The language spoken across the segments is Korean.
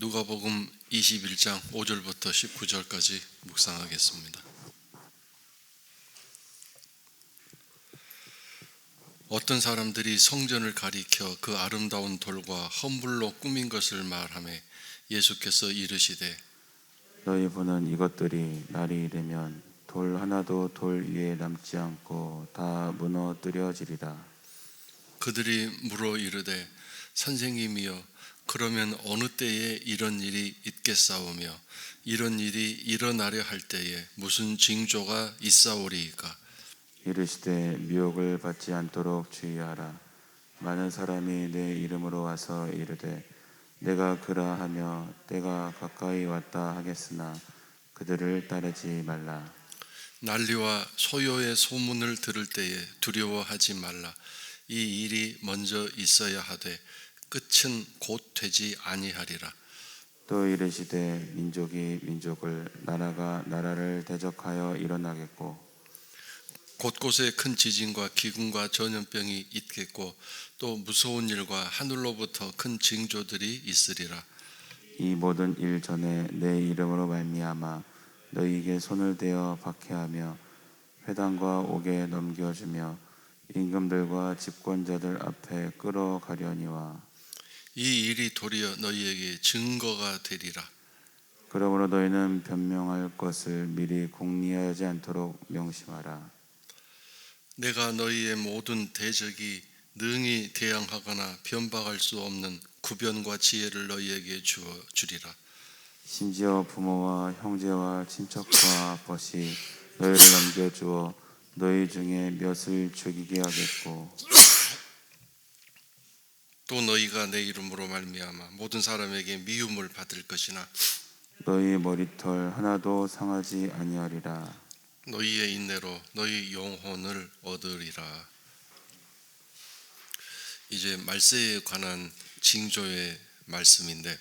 누가복음 21장 5절부터 19절까지 묵상하겠습니다. 어떤 사람들이 성전을 가리켜 그 아름다운 돌과 헌물로 꾸민 것을 말하매 예수께서 이르시되 너희 보는 이것들이 날이 이르면 돌 하나도 돌 위에 남지 않고 다 무너뜨려지리라. 그들이 물어 이르되 선생님이여 그러면 어느 때에 이런 일이 있겠사오며 이런 일이 일어나려 할 때에 무슨 징조가 있사오리이까? 이르시되 미혹을 받지 않도록 주의하라. 많은 사람이 내 이름으로 와서 이르되 내가 그라 하며 때가 가까이 왔다 하겠으나 그들을 따르지 말라. 난리와 소요의 소문을 들을 때에 두려워하지 말라. 이 일이 먼저 있어야 하되 끝은 곧 되지 아니하리라. 또 이르시되 민족이 민족을 나라가 나라를 대적하여 일어나겠고 곳곳에 큰 지진과 기근과 전염병이 있겠고 또 무서운 일과 하늘로부터 큰 징조들이 있으리라. 이 모든 일 전에 내 이름으로 말미암아 너희에게 손을 대어 박해하며 회당과 옥에 넘겨주며 임금들과 집권자들 앞에 끌어가려니와 이 일이 도리어 너희에게 증거가 되리라. 그러므로 너희는 변명할 것을 미리 궁리하지 않도록 명심하라. 내가 너희의 모든 대적이 능히 대항하거나 변박할 수 없는 구변과 지혜를 너희에게 주리라. 심지어 부모와 형제와 친척과 벗이 너희를 넘겨주어 너희 중에 몇을 죽이게 하겠고 또 너희가 내 이름으로 말미암아 모든 사람에게 미움을 받을 것이나 너희 머리털 하나도 상하지 아니하리라. 너희의 인내로 너희 영혼을 얻으리라. 이제 말세에 관한 징조의 말씀인데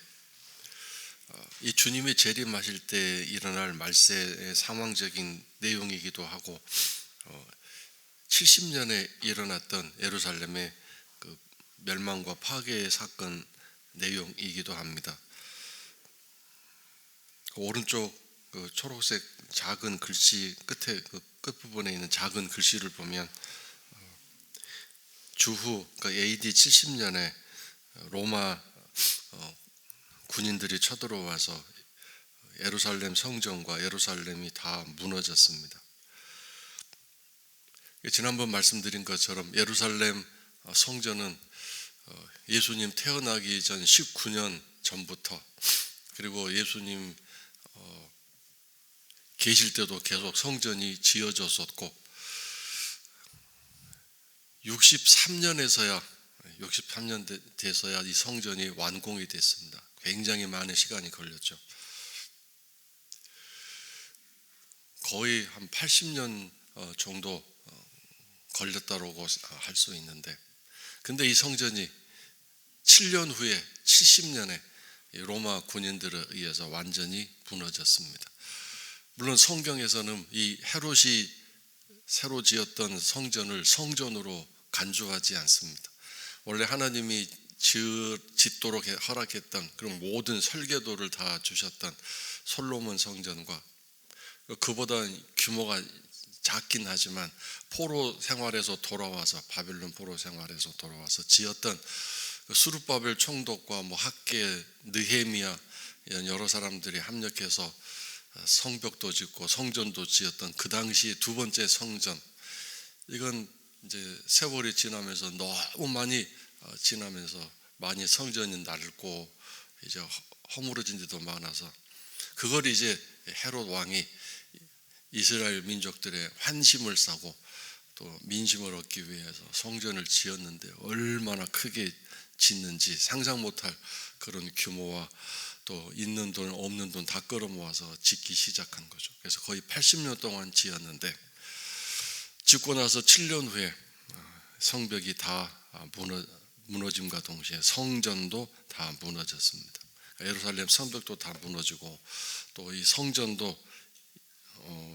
이 주님이 재림하실 때 일어날 말세의 상황적인 내용이기도 하고 70년에 일어났던 예루살렘의 그 멸망과 파괴의 사건 내용이기도 합니다. 오른쪽 그 초록색 작은 글씨 끝에 그 끝부분에 있는 작은 글씨를 보면 주후 그러니까 AD 70년에 로마 군인들이 쳐들어와서 예루살렘 성전과 예루살렘이 다 무너졌습니다. 지난번 말씀드린 것처럼 예루살렘 성전은 예수님 태어나기 전 19년 전부터 그리고 예수님 계실 때도 계속 성전이 지어졌었고 63년 돼서야 이 성전이 완공이 됐습니다. 굉장히 많은 시간이 걸렸죠. 거의 한 80년 정도 걸렸다고 할 수 있는데 근데 이 성전이 7년 후에 70년에 로마 군인들에 의해서 완전히 무너졌습니다. 물론 성경에서는 이 헤롯이 새로 지었던 성전을 성전으로 간주하지 않습니다. 원래 하나님이 짓도록 허락했던 그런 모든 설계도를 다 주셨던 솔로몬 성전과 그보다 규모가 작긴 하지만 포로 생활에서 돌아와서 바벨론 포로 생활에서 돌아와서 지었던 수르바벨 총독과 학계 느헤미야 이런 여러 사람들이 합력해서 성벽도 짓고 성전도 지었던 그 당시 두 번째 성전, 이건 이제 세월이 지나면서 너무 많이 지나면서 많이 성전이 낡고 이제 허물어진 데도 많아서 그걸 이제 헤롯 왕이 이스라엘 민족들의 환심을 사고 또 민심을 얻기 위해서 성전을 지었는데 얼마나 크게 짓는지 상상 못할 그런 규모와 또 있는 돈 없는 돈 다 끌어모아서 짓기 시작한 거죠. 그래서 거의 80년 동안 지었는데 짓고 나서 7년 후에 성벽이 다 무너짐과 동시에 성전도 다 무너졌습니다. 예루살렘 성벽도 다 무너지고 또 이 성전도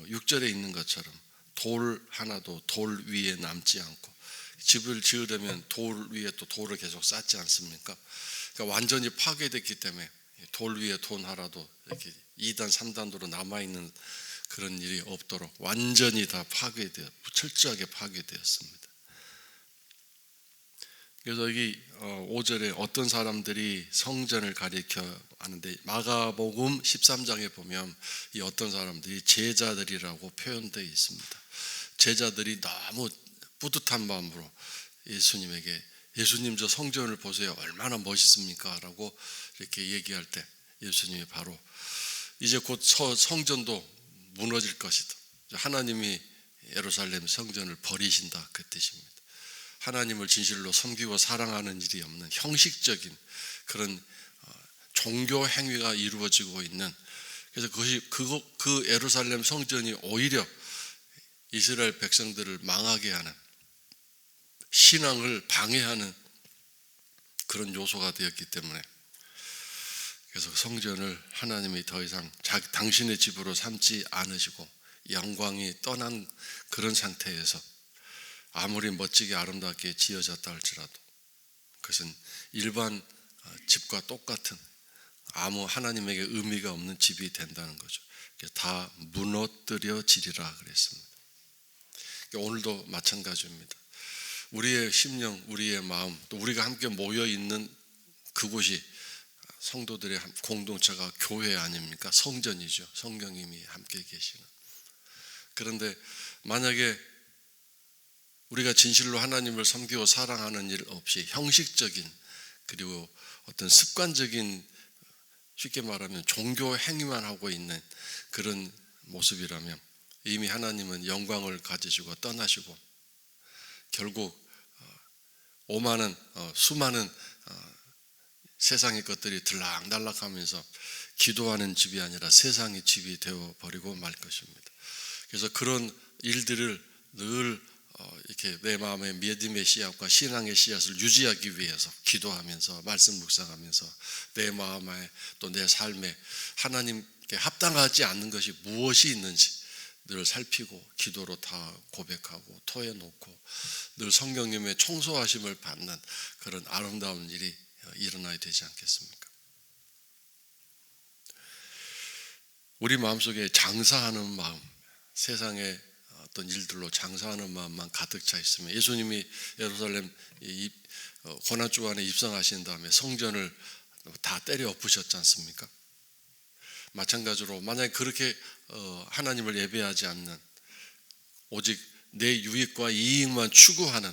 6절에 있는 것처럼 돌 하나도 돌 위에 남지 않고 집을 지으려면 돌 위에 또 돌을 계속 쌓지 않습니까? 그러니까 완전히 파괴됐기 때문에 돌 위에 돈 하나도 이렇게 2단 3단으로 남아있는 그런 일이 없도록 완전히 다 철저하게 파괴되었습니다. 그래서 여기 5절에 어떤 사람들이 성전을 가리켜 하는데, 마가복음 13장에 보면 이 어떤 사람들이 제자들이라고 표현되어 있습니다. 제자들이 너무 뿌듯한 마음으로 예수님에게, 예수님 저 성전을 보세요, 얼마나 멋있습니까? 라고 이렇게 얘기할 때 예수님이 바로 이제 곧 성전도 무너질 것이다, 하나님이 예루살렘 성전을 버리신다, 그 뜻입니다. 하나님을 진실로 섬기고 사랑하는 일이 없는 형식적인 그런 종교 행위가 이루어지고 있는, 그래서 그 예루살렘 성전이 오히려 이스라엘 백성들을 망하게 하는, 신앙을 방해하는 그런 요소가 되었기 때문에, 그래서 성전을 하나님이 더 이상 당신의 집으로 삼지 않으시고 영광이 떠난 그런 상태에서 아무리 멋지게 아름답게 지어졌다 할지라도 그것은 일반 집과 똑같은 아무 하나님에게 의미가 없는 집이 된다는 거죠. 다 무너뜨려지리라 그랬습니다. 오늘도 마찬가지입니다. 우리의 심령, 우리의 마음, 또 우리가 함께 모여 있는 그곳이 성도들의 공동체가 교회 아닙니까? 성전이죠. 성령님이 함께 계시는. 그런데 만약에 우리가 진실로 하나님을 섬기고 사랑하는 일 없이 형식적인, 그리고 어떤 습관적인, 쉽게 말하면 종교 행위만 하고 있는 그런 모습이라면 이미 하나님은 영광을 가지시고 떠나시고 결국 수많은 세상의 것들이 들락날락하면서 기도하는 집이 아니라 세상의 집이 되어버리고 말 것입니다. 그래서 그런 일들을 늘 이렇게 내 마음의 믿음의 씨앗과 신앙의 씨앗을 유지하기 위해서 기도하면서 말씀 묵상하면서 내 마음에 또 내 삶에 하나님께 합당하지 않는 것이 무엇이 있는지 늘 살피고 기도로 다 고백하고 토해놓고 늘 성령님의 청소하심을 받는 그런 아름다운 일이 일어나야 되지 않겠습니까? 우리 마음속에 장사하는 마음, 세상의 어떤 일들로 장사하는 마음만 가득 차 있으면, 예수님이 예루살렘 고난주간에 입성하신 다음에 성전을 다 때려 엎으셨지 않습니까? 마찬가지로 만약에 그렇게 하나님을 예배하지 않는, 오직 내 유익과 이익만 추구하는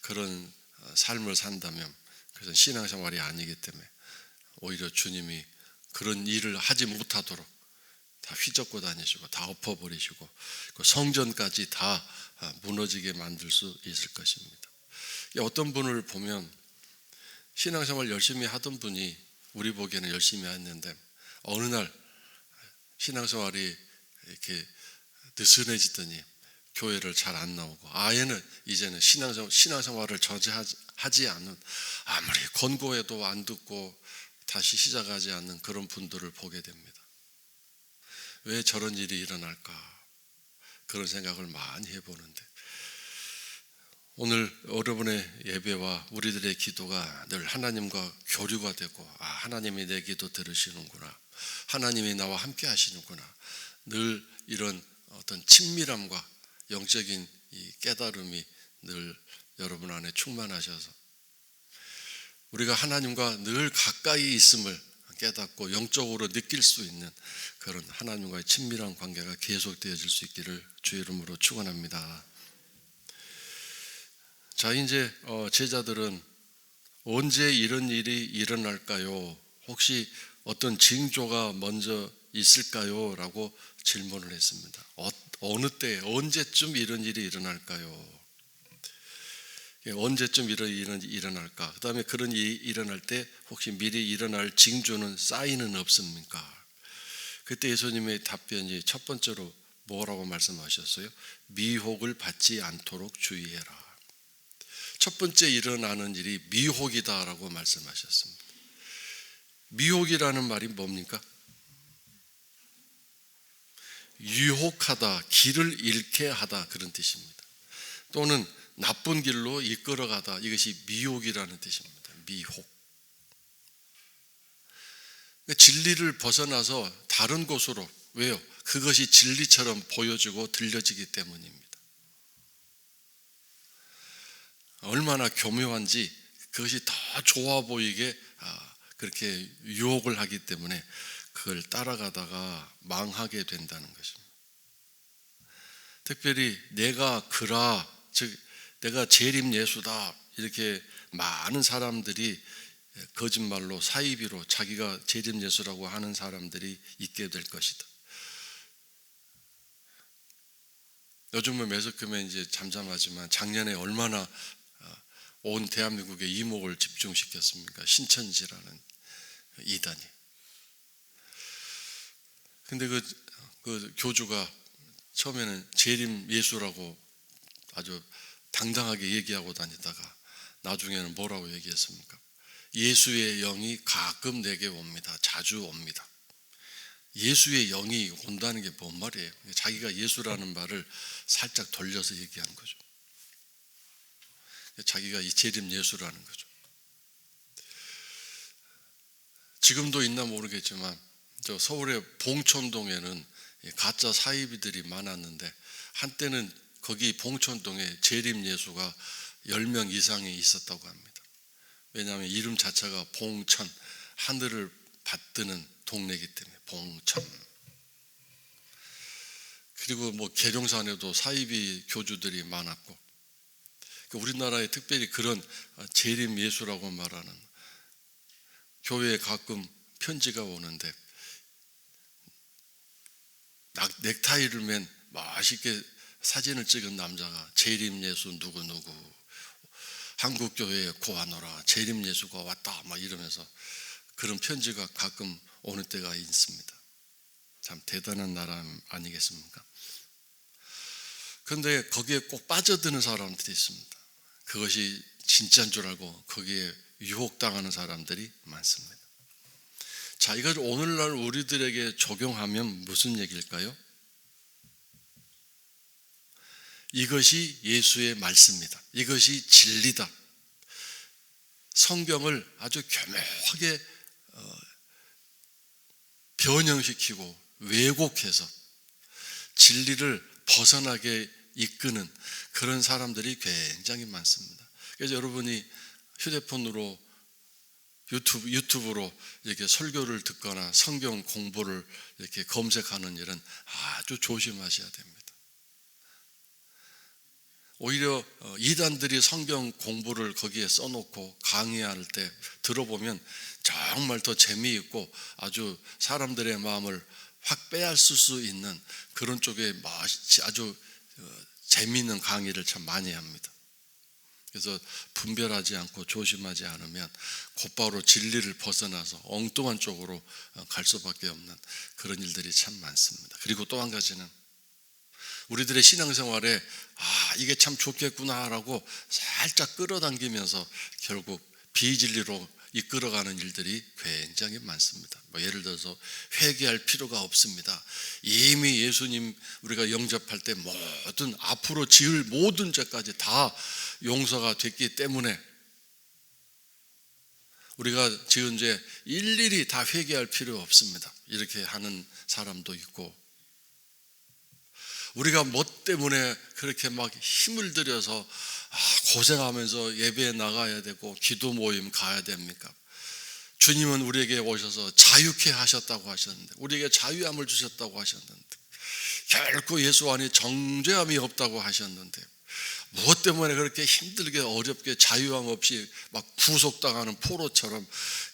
그런 삶을 산다면 그것은 신앙생활이 아니기 때문에 오히려 주님이 그런 일을 하지 못하도록 다 휘젓고 다니시고 다 엎어버리시고 성전까지 다 무너지게 만들 수 있을 것입니다. 어떤 분을 보면 신앙생활 열심히 하던 분이 우리 보기에는 열심히 했는데 어느 날 신앙생활이 이렇게 느슨해지더니 교회를 잘 안 나오고 아예는 이제는 신앙생활을 저지하지 않는, 아무리 권고해도 안 듣고 다시 시작하지 않는 그런 분들을 보게 됩니다. 왜 저런 일이 일어날까? 그런 생각을 많이 해보는데 오늘 여러분의 예배와 우리들의 기도가 늘 하나님과 교류가 되고, 하나님이 내 기도 들으시는구나, 하나님이 나와 함께 하시는구나, 늘 이런 어떤 친밀함과 영적인 이 깨달음이 늘 여러분 안에 충만하셔서 우리가 하나님과 늘 가까이 있음을 깨닫고 영적으로 느낄 수 있는 그런 하나님과의 친밀한 관계가 계속되어질 수 있기를 주의 이름으로 축원합니다. 자, 이제 제자들은 언제 이런 일이 일어날까요? 혹시 어떤 징조가 먼저 있을까요? 라고 질문을 했습니다. 어느 때, 언제쯤 이런 일이 일어날까요? 언제쯤 이런 일이 일어날까? 그 다음에 그런 일이 일어날 때 혹시 미리 일어날 징조는 사인은 없습니까? 그때 예수님의 답변이 첫 번째로 뭐라고 말씀하셨어요? 미혹을 받지 않도록 주의해라. 첫 번째 일어나는 일이 미혹이다라고 말씀하셨습니다. 미혹이라는 말이 뭡니까? 유혹하다, 길을 잃게 하다, 그런 뜻입니다. 또는 나쁜 길로 이끌어가다, 이것이 미혹이라는 뜻입니다. 미혹. 진리를 벗어나서 다른 곳으로, 왜요? 그것이 진리처럼 보여지고 들려지기 때문입니다. 얼마나 교묘한지 그것이 더 좋아 보이게 그렇게 유혹을 하기 때문에 그걸 따라가다가 망하게 된다는 것입니다. 특별히 내가 그라, 즉 내가 재림 예수다, 이렇게 많은 사람들이 거짓말로 사이비로 자기가 재림 예수라고 하는 사람들이 있게 될 것이다. 요즘은 매석하면 이제 잠잠하지만 작년에 얼마나 온 대한민국의 이목을 집중시켰습니까? 신천지라는 이단이. 근데 그 교주가 처음에는 재림 예수라고 아주 당당하게 얘기하고 다니다가 나중에는 뭐라고 얘기했습니까? 예수의 영이 가끔 내게 옵니다. 자주 옵니다. 예수의 영이 온다는 게 뭔 말이에요? 자기가 예수라는 말을 살짝 돌려서 얘기한 거죠. 자기가 이 재림 예수라는 거죠. 지금도 있나 모르겠지만 저 서울의 봉천동에는 가짜 사이비들이 많았는데 한때는 거기 봉천동에 재림 예수가 10명 이상이 있었다고 합니다. 왜냐하면 이름 자체가 봉천, 하늘을 받드는 동네이기 때문에 봉천. 그리고 뭐 계룡산에도 사이비 교주들이 많았고, 우리나라에 특별히 그런 재림 예수라고 말하는, 교회에 가끔 편지가 오는데 넥타이를 맨 멋있게 사진을 찍은 남자가 재림 예수 누구누구 한국교회에 고하노라, 재림 예수가 왔다, 막 이러면서 그런 편지가 가끔 오는 때가 있습니다. 참 대단한 나라 아니겠습니까? 그런데 거기에 꼭 빠져드는 사람들이 있습니다. 그것이 진짜인 줄 알고 거기에 유혹당하는 사람들이 많습니다. 자, 이걸 오늘날 우리들에게 적용하면 무슨 얘기일까요? 이것이 예수의 말씀이다. 이것이 진리다. 성경을 아주 교묘하게 변형시키고 왜곡해서 진리를 벗어나게 이끄는 그런 사람들이 굉장히 많습니다. 그래서 여러분이 휴대폰으로 유튜브로 이렇게 설교를 듣거나 성경 공부를 이렇게 검색하는 일은 아주 조심하셔야 됩니다. 오히려 이단들이 성경 공부를 거기에 써놓고 강의할 때 들어보면 정말 더 재미있고 아주 사람들의 마음을 확 빼앗을 수 있는 그런 쪽에 아주 재미있는 강의를 참 많이 합니다. 그래서 분별하지 않고 조심하지 않으면 곧바로 진리를 벗어나서 엉뚱한 쪽으로 갈 수밖에 없는 그런 일들이 참 많습니다. 그리고 또 한 가지는 우리들의 신앙생활에 이게 참 좋겠구나라고 살짝 끌어당기면서 결국 비진리로 이끌어가는 일들이 굉장히 많습니다. 예를 들어서 회개할 필요가 없습니다. 이미 예수님 우리가 영접할 때 모든 앞으로 지을 모든 죄까지 다 용서가 됐기 때문에 우리가 지은 죄 일일이 다 회개할 필요 없습니다. 이렇게 하는 사람도 있고, 우리가 뭐 때문에 그렇게 막 힘을 들여서 고생하면서 예배에 나가야 되고 기도 모임 가야 됩니까? 주님은 우리에게 오셔서 자유케 하셨다고 하셨는데, 우리에게 자유함을 주셨다고 하셨는데, 결코 예수 안에 정죄함이 없다고 하셨는데, 무엇 때문에 그렇게 힘들게 어렵게 자유함 없이 막 구속당하는 포로처럼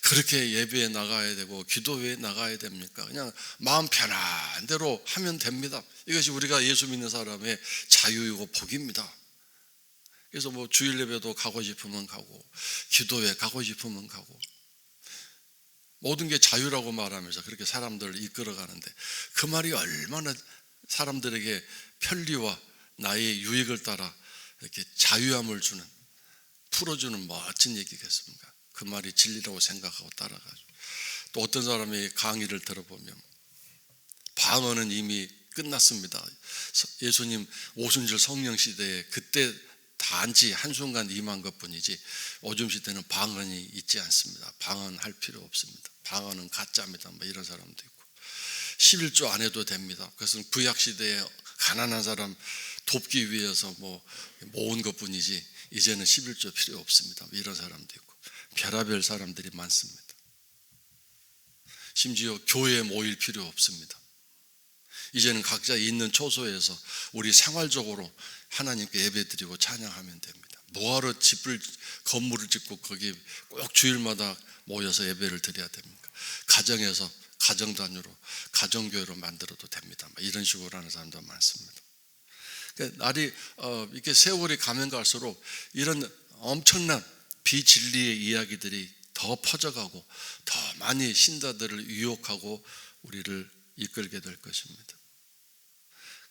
그렇게 예배에 나가야 되고 기도회에 나가야 됩니까? 그냥 마음 편한 대로 하면 됩니다. 이것이 우리가 예수 믿는 사람의 자유이고 복입니다. 그래서 뭐 주일 예배도 가고 싶으면 가고 기도회 가고 싶으면 가고 모든 게 자유라고 말하면서 그렇게 사람들을 이끌어가는데, 그 말이 얼마나 사람들에게 편리와 나의 유익을 따라 이렇게 자유함을 주는, 풀어주는 멋진 얘기겠습니까? 그 말이 진리라고 생각하고 따라가죠. 또 어떤 사람이 강의를 들어보면 방언은 이미 끝났습니다. 예수님 오순절 성령 시대에 그때 단지 한순간 임한 것뿐이지 오줌 쉴 때는 방언이 있지 않습니다. 방언할 필요 없습니다. 방언은 가짜입니다. 뭐 이런 사람도 있고 11조 안 해도 됩니다. 그것은 구약시대에 가난한 사람 돕기 위해서 뭐 모은 것뿐이지 이제는 11조 필요 없습니다. 뭐 이런 사람도 있고 별의별 사람들이 많습니다. 심지어 교회에 모일 필요 없습니다. 이제는 각자 있는 초소에서 우리 생활적으로 하나님께 예배드리고 찬양하면 됩니다. 뭐하러 건물을 짓고 거기 꼭 주일마다 모여서 예배를 드려야 됩니까? 가정에서 가정 단위로 가정교회로 만들어도 됩니다. 이런 식으로 하는 사람도 많습니다. 그러니까 날이 이렇게 세월이 가면 갈수록 이런 엄청난 비진리의 이야기들이 더 퍼져가고 더 많이 신자들을 유혹하고 우리를 이끌게 될 것입니다.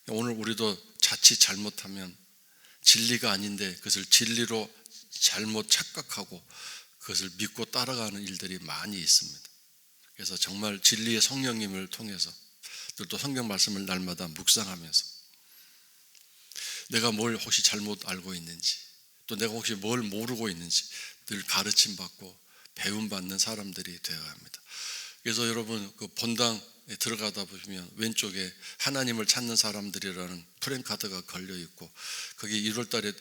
오늘 우리도 자칫 잘못하면 진리가 아닌데 그것을 진리로 잘못 착각하고 그것을 믿고 따라가는 일들이 많이 있습니다. 그래서 정말 진리의 성령님을 통해서 또 성경 말씀을 날마다 묵상하면서 내가 뭘 혹시 잘못 알고 있는지 또 내가 혹시 뭘 모르고 있는지 늘 가르침 받고 배움 받는 사람들이 되어야 합니다. 그래서 여러분 그 본당에 들어가다 보시면 왼쪽에 하나님을 찾는 사람들이라는 프랭카드가 걸려 있고 거기 1월 달에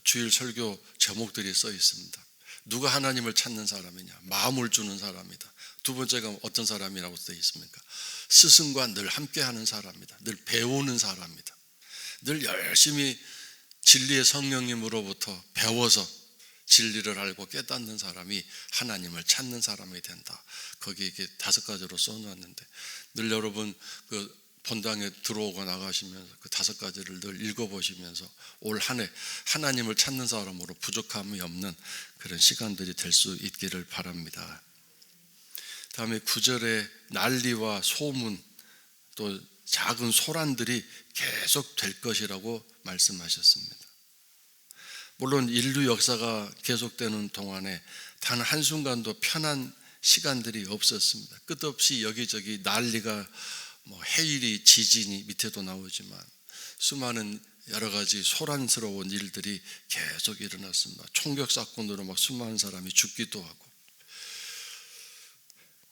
주일 설교 제목들이 써 있습니다. 누가 하나님을 찾는 사람이냐? 마음을 주는 사람이다. 두 번째가 어떤 사람이라고 써 있습니까? 스승과 늘 함께하는 사람이다. 늘 배우는 사람이다. 늘 열심히 진리의 성령님으로부터 배워서 진리를 알고 깨닫는 사람이 하나님을 찾는 사람이 된다. 거기에 이렇게 5가지로 써놨는데 늘 여러분 그 본당에 들어오고 나가시면서 그 5가지를 늘 읽어보시면서 올 한 해 하나님을 찾는 사람으로 부족함이 없는 그런 시간들이 될 수 있기를 바랍니다. 다음에 9절에 난리와 소문 또 작은 소란들이 계속 될 것이라고 말씀하셨습니다. 물론 인류 역사가 계속되는 동안에 단 한순간도 편한 시간들이 없었습니다. 끝없이 여기저기 난리가 해일이 지진이 밑에도 나오지만 수많은 여러 가지 소란스러운 일들이 계속 일어났습니다. 총격 사건으로 막 수많은 사람이 죽기도 하고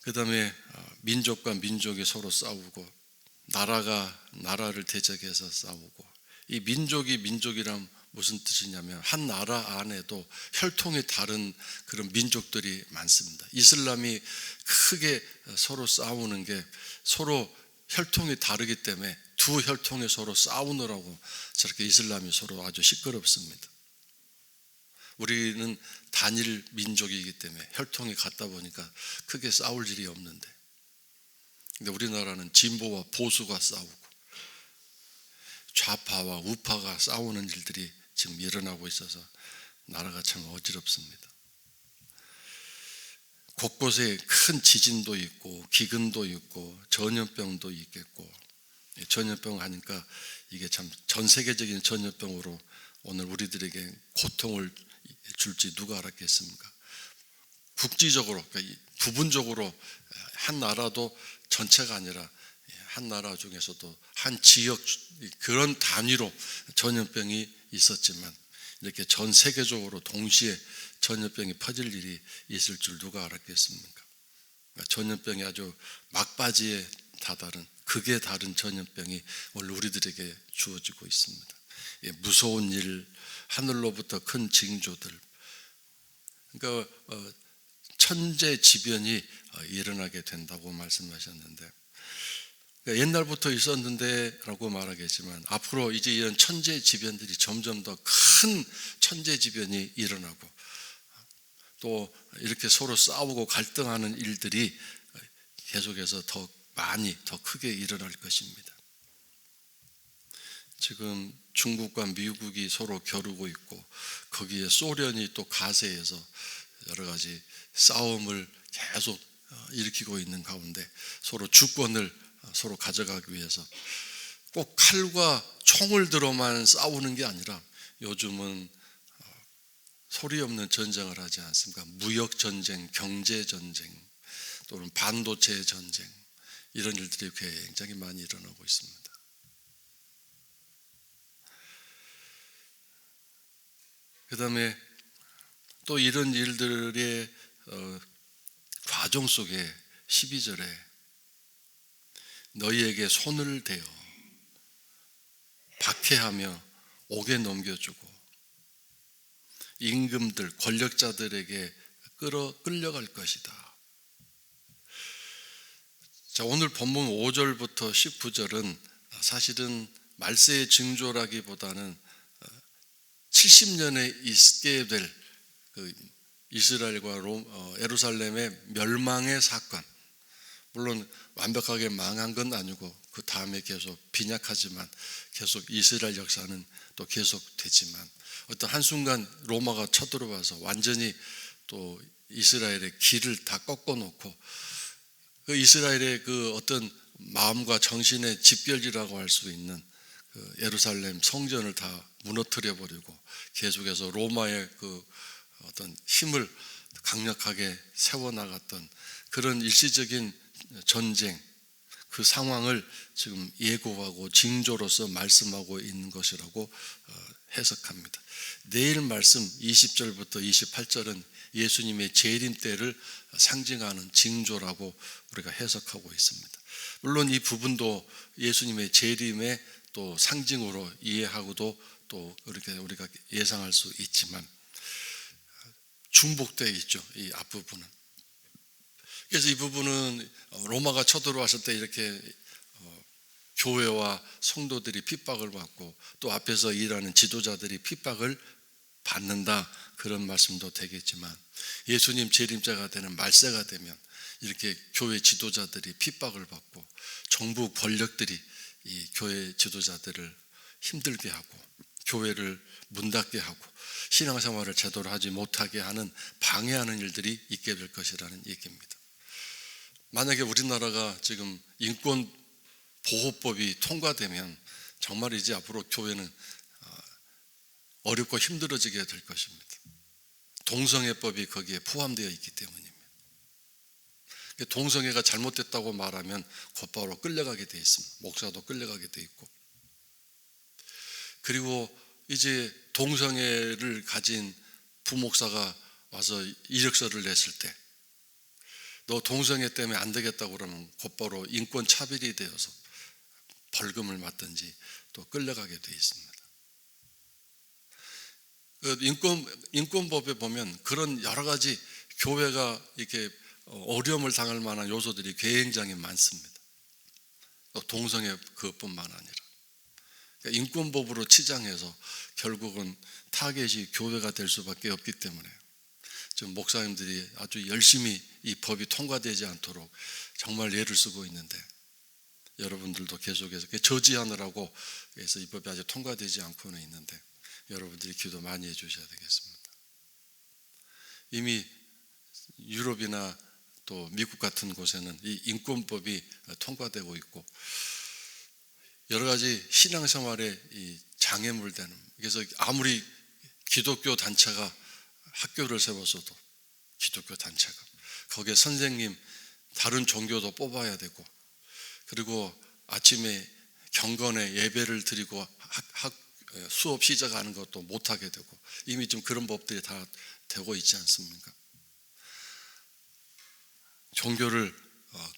그 다음에 민족과 민족이 서로 싸우고 나라가 나라를 대적해서 싸우고 이 민족이 민족이란 무슨 뜻이냐면 한 나라 안에도 혈통이 다른 그런 민족들이 많습니다. 이슬람이 크게 서로 싸우는 게 서로 혈통이 다르기 때문에 두 혈통이 서로 싸우느라고 저렇게 이슬람이 서로 아주 시끄럽습니다. 우리는 단일 민족이기 때문에 혈통이 같다 보니까 크게 싸울 일이 없는데 근데 우리나라는 진보와 보수가 싸우고 좌파와 우파가 싸우는 일들이 지금 일어나고 있어서 나라가 참 어지럽습니다. 곳곳에 큰 지진도 있고 기근도 있고 전염병도 있겠고 전염병 하니까 이게 참 전 세계적인 전염병으로 오늘 우리들에게 고통을 줄지 누가 알았겠습니까? 국지적으로 그러니까 부분적으로 한 나라도 전체가 아니라 한 나라 중에서도 한 지역 그런 단위로 전염병이 있었지만 이렇게 전 세계적으로 동시에 전염병이 퍼질 일이 있을 줄 누가 알았겠습니까? 전염병이 아주 막바지에 다다른 극에 다른 전염병이 오늘 우리들에게 주어지고 있습니다. 무서운 일, 하늘로부터 큰 징조들, 그러니까 천재지변이 일어나게 된다고 말씀하셨는데 옛날부터 있었는데 라고 말하겠지만 앞으로 이제 이런 천재지변들이 점점 더 큰 천재지변이 일어나고 또 이렇게 서로 싸우고 갈등하는 일들이 계속해서 더 많이 더 크게 일어날 것입니다. 지금 중국과 미국이 서로 겨루고 있고 거기에 소련이 또 가세해서 여러 가지 싸움을 계속 일으키고 있는 가운데 서로 주권을 서로 가져가기 위해서 꼭 칼과 총을 들어만 싸우는 게 아니라 요즘은 소리 없는 전쟁을 하지 않습니까? 무역 전쟁, 경제 전쟁, 또는 반도체 전쟁 이런 일들이 굉장히 많이 일어나고 있습니다. 그 다음에 또 이런 일들의 과정 속에 12절에 너희에게 손을 대어 박해하며 옥에 넘겨주고 임금들 권력자들에게 끌려갈 것이다. 자, 오늘 본문 5절부터 19절은 사실은 말세의 징조라기보다는 70년에 있게 될 이스라엘과 예루살렘의 멸망의 사건, 물론 완벽하게 망한 건 아니고 그 다음에 계속 빈약하지만 계속 이스라엘 역사는 또 계속되지만 어떤 한순간 로마가 쳐들어와서 완전히 또 이스라엘의 길을 다 꺾어놓고 그 이스라엘의 그 어떤 마음과 정신의 집결지라고 할 수 있는 그 예루살렘 성전을 다 무너뜨려 버리고 계속해서 로마의 그 어떤 힘을 강력하게 세워나갔던 그런 일시적인 전쟁, 그 상황을 지금 예고하고 징조로서 말씀하고 있는 것이라고 해석합니다. 내일 말씀 20절부터 28절은 예수님의 재림 때를 상징하는 징조라고 우리가 해석하고 있습니다. 물론 이 부분도 예수님의 재림의 또 상징으로 이해하고도 또 우리가 예상할 수 있지만 중복되어 있죠. 이 앞부분은. 그래서 이 부분은 로마가 쳐들어왔을 때 이렇게 교회와 성도들이 핍박을 받고 또 앞에서 일하는 지도자들이 핍박을 받는다, 그런 말씀도 되겠지만 예수님 재림자가 되는 말세가 되면 이렇게 교회 지도자들이 핍박을 받고 정부 권력들이 이 교회 지도자들을 힘들게 하고 교회를 문 닫게 하고 신앙생활을 제대로 하지 못하게 하는 방해하는 일들이 있게 될 것이라는 얘기입니다. 만약에 우리나라가 지금 인권보호법이 통과되면 정말 이제 앞으로 교회는 어렵고 힘들어지게 될 것입니다. 동성애법이 거기에 포함되어 있기 때문입니다. 동성애가 잘못됐다고 말하면 곧바로 끌려가게 돼 있습니다. 목사도 끌려가게 돼 있고, 그리고 이제 동성애를 가진 부목사가 와서 이력서를 냈을 때 너 동성애 때문에 안 되겠다고 그러면 곧바로 인권 차별이 되어서 벌금을 맞든지 또 끌려가게 돼 있습니다. 인권법에 보면 그런 여러 가지 교회가 이렇게 어려움을 당할 만한 요소들이 굉장히 많습니다. 동성애 그것뿐만 아니라 그러니까 인권법으로 치장해서 결국은 타겟이 교회가 될 수밖에 없기 때문에 지금 목사님들이 아주 열심히 이 법이 통과되지 않도록 정말 애를 쓰고 있는데, 여러분들도 계속해서 저지하느라고 해서 이 법이 아직 통과되지 않고는 있는데 여러분들이 기도 많이 해주셔야 되겠습니다. 이미 유럽이나 또 미국 같은 곳에는 이 인권법이 통과되고 있고 여러 가지 신앙생활에 이 장애물 되는, 그래서 아무리 기독교 단체가 학교를 세워서도 기독교 단체가 거기에 선생님 다른 종교도 뽑아야 되고, 그리고 아침에 경건의 예배를 드리고 수업 시작하는 것도 못하게 되고, 이미 좀 그런 법들이 다 되고 있지 않습니까? 종교를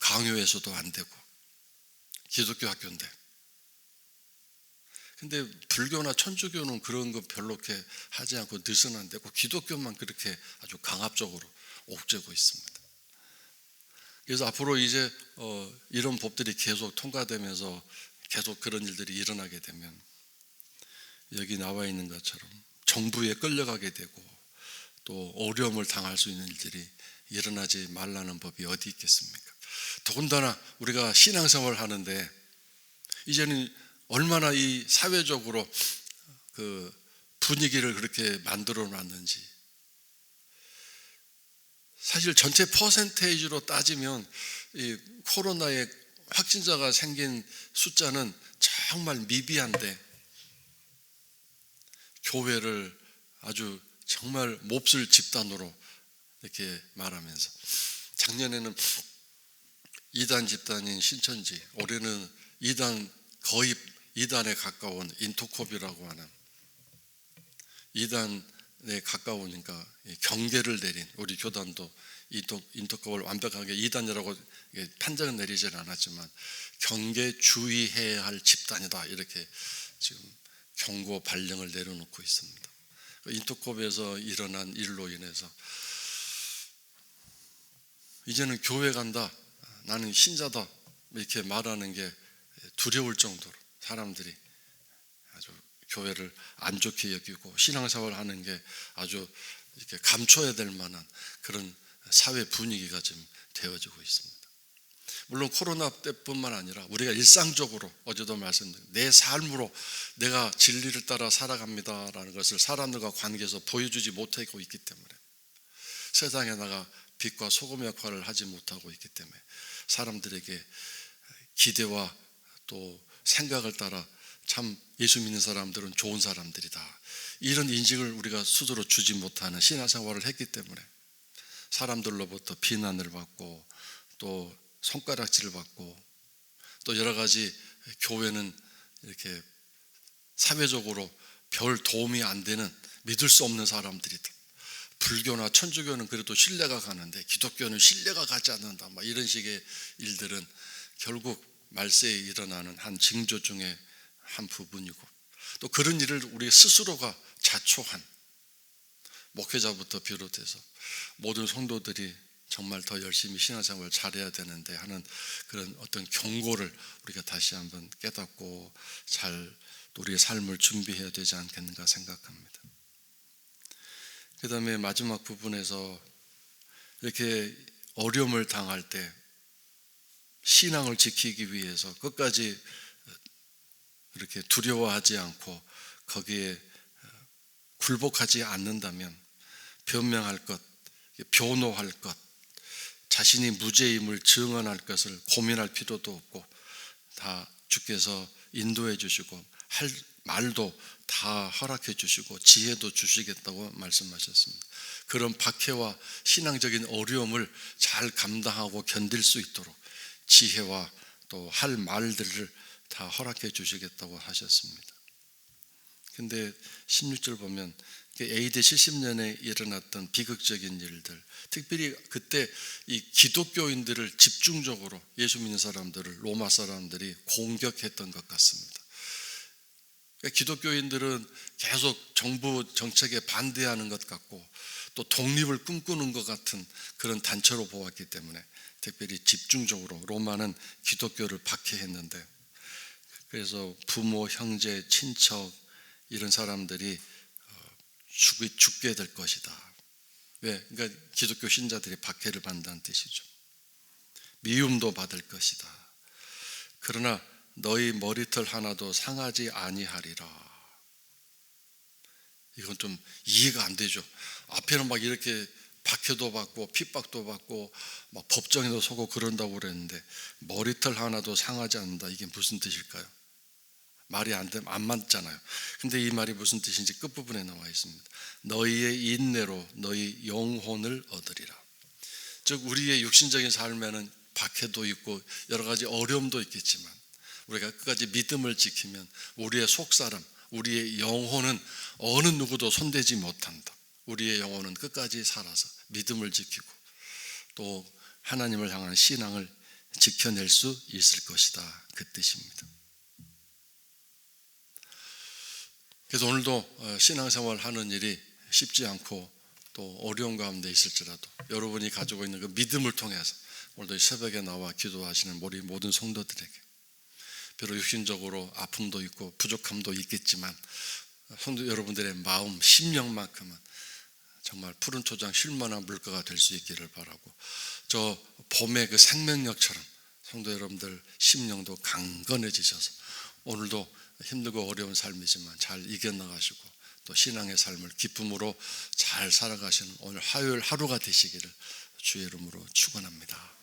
강요해서도 안 되고, 기독교 학교인데. 근데 불교나 천주교는 그런 거 별로 이렇게 하지 않고 느슨한데 기독교만 그렇게 아주 강압적으로 옥죄고 있습니다. 그래서 앞으로 이제 이런 법들이 계속 통과되면서 계속 그런 일들이 일어나게 되면 여기 나와 있는 것처럼 정부에 끌려가게 되고 또 어려움을 당할 수 있는 일들이 일어나지 말라는 법이 어디 있겠습니까? 더군다나 우리가 신앙생활을 하는데 이제는 얼마나 이 사회적으로 그 분위기를 그렇게 만들어 놨는지, 사실 전체 퍼센테이지로 따지면 이 코로나의 확진자가 생긴 숫자는 정말 미비한데 교회를 아주 정말 몹쓸 집단으로 이렇게 말하면서, 작년에는 이단 집단인 신천지, 올해는 거의 이단에 가까운 인토콥이라고 하는 이단 가까우니까 경계를 내린 우리 교단도 인터컵을 완벽하게 이단이라고 판정은 내리질 않았지만 경계 주의해야 할 집단이다 이렇게 지금 경고 발령을 내려놓고 있습니다. 인터컵에서 일어난 일로 인해서 이제는 교회 간다, 나는 신자다 이렇게 말하는 게 두려울 정도로 사람들이 아주 교회를 안 좋게 여기고 신앙생활을 하는 게 아주 이렇게 감춰야 될 만한 그런 사회 분위기가 지금 되어지고 있습니다. 물론 코로나 때뿐만 아니라 우리가 일상적으로 어제도 말씀드린 내 삶으로 내가 진리를 따라 살아갑니다라는 것을 사람들과 관계에서 보여주지 못하고 있기 때문에 세상에 나가 빛과 소금 역할을 하지 못하고 있기 때문에 사람들에게 기대와 또 생각을 따라 참 예수 믿는 사람들은 좋은 사람들이다 이런 인식을 우리가 스스로 주지 못하는 신앙생활을 했기 때문에 사람들로부터 비난을 받고 또 손가락질을 받고 또 여러 가지 교회는 이렇게 사회적으로 별 도움이 안 되는 믿을 수 없는 사람들이다. 불교나 천주교는 그래도 신뢰가 가는데 기독교는 신뢰가 가지 않는다. 이런 식의 일들은 결국 말세에 일어나는 한 징조 중에 한 부분이고 또 그런 일을 우리 스스로가 자초한 목회자부터 비롯해서 모든 성도들이 정말 더 열심히 신앙생활을 잘해야 되는데 하는 그런 어떤 경고를 우리가 다시 한번 깨닫고 잘 우리의 삶을 준비해야 되지 않겠는가 생각합니다. 그 다음에 마지막 부분에서 이렇게 어려움을 당할 때 신앙을 지키기 위해서 끝까지 이렇게 두려워하지 않고 거기에 굴복하지 않는다면 변명할 것, 변호할 것, 자신이 무죄임을 증언할 것을 고민할 필요도 없고 다 주께서 인도해 주시고 할 말도 다 허락해 주시고 지혜도 주시겠다고 말씀하셨습니다. 그런 박해와 신앙적인 어려움을 잘 감당하고 견딜 수 있도록 지혜와 또 할 말들을 다 허락해 주시겠다고 하셨습니다. 근데 16절 보면 AD 70년에 일어났던 비극적인 일들, 특별히 그때 이 기독교인들을 집중적으로 예수 믿는 사람들을 로마 사람들이 공격했던 것 같습니다. 그러니까 기독교인들은 계속 정부 정책에 반대하는 것 같고 또 독립을 꿈꾸는 것 같은 그런 단체로 보았기 때문에 특별히 집중적으로 로마는 기독교를 박해했는데 그래서 부모, 형제, 친척 이런 사람들이 죽게 될 것이다. 왜? 그러니까 기독교 신자들이 박해를 받는다는 뜻이죠. 미움도 받을 것이다. 그러나 너희 머리털 하나도 상하지 아니하리라. 이건 좀 이해가 안 되죠. 앞에는 막 이렇게 박해도 받고 핍박도 받고 막 법정에도 서고 그런다고 그랬는데 머리털 하나도 상하지 않는다. 이게 무슨 뜻일까요? 말이 안 맞잖아요. 근데 이 말이 무슨 뜻인지 끝부분에 나와 있습니다. 너희의 인내로 너희 영혼을 얻으리라. 즉 우리의 육신적인 삶에는 박해도 있고 여러 가지 어려움도 있겠지만 우리가 끝까지 믿음을 지키면 우리의 속사람, 우리의 영혼은 어느 누구도 손대지 못한다. 우리의 영혼은 끝까지 살아서 믿음을 지키고 또 하나님을 향한 신앙을 지켜낼 수 있을 것이다. 그 뜻입니다. 그래서 오늘도 신앙생활 하는 일이 쉽지 않고 또 어려운 가운데 있을지라도 여러분이 가지고 있는 그 믿음을 통해서 오늘도 새벽에 나와 기도하시는 우리 모든 성도들에게 비록 육신적으로 아픔도 있고 부족함도 있겠지만 성도 여러분들의 마음, 심령만큼은 정말 푸른 초장 쉴만한 물가가 될 수 있기를 바라고 저 봄의 그 생명력처럼 성도 여러분들 심령도 강건해지셔서 오늘도 힘들고 어려운 삶이지만 잘 이겨나가시고 또 신앙의 삶을 기쁨으로 잘 살아가시는 오늘 화요일 하루가 되시기를 주의 이름으로 축원합니다.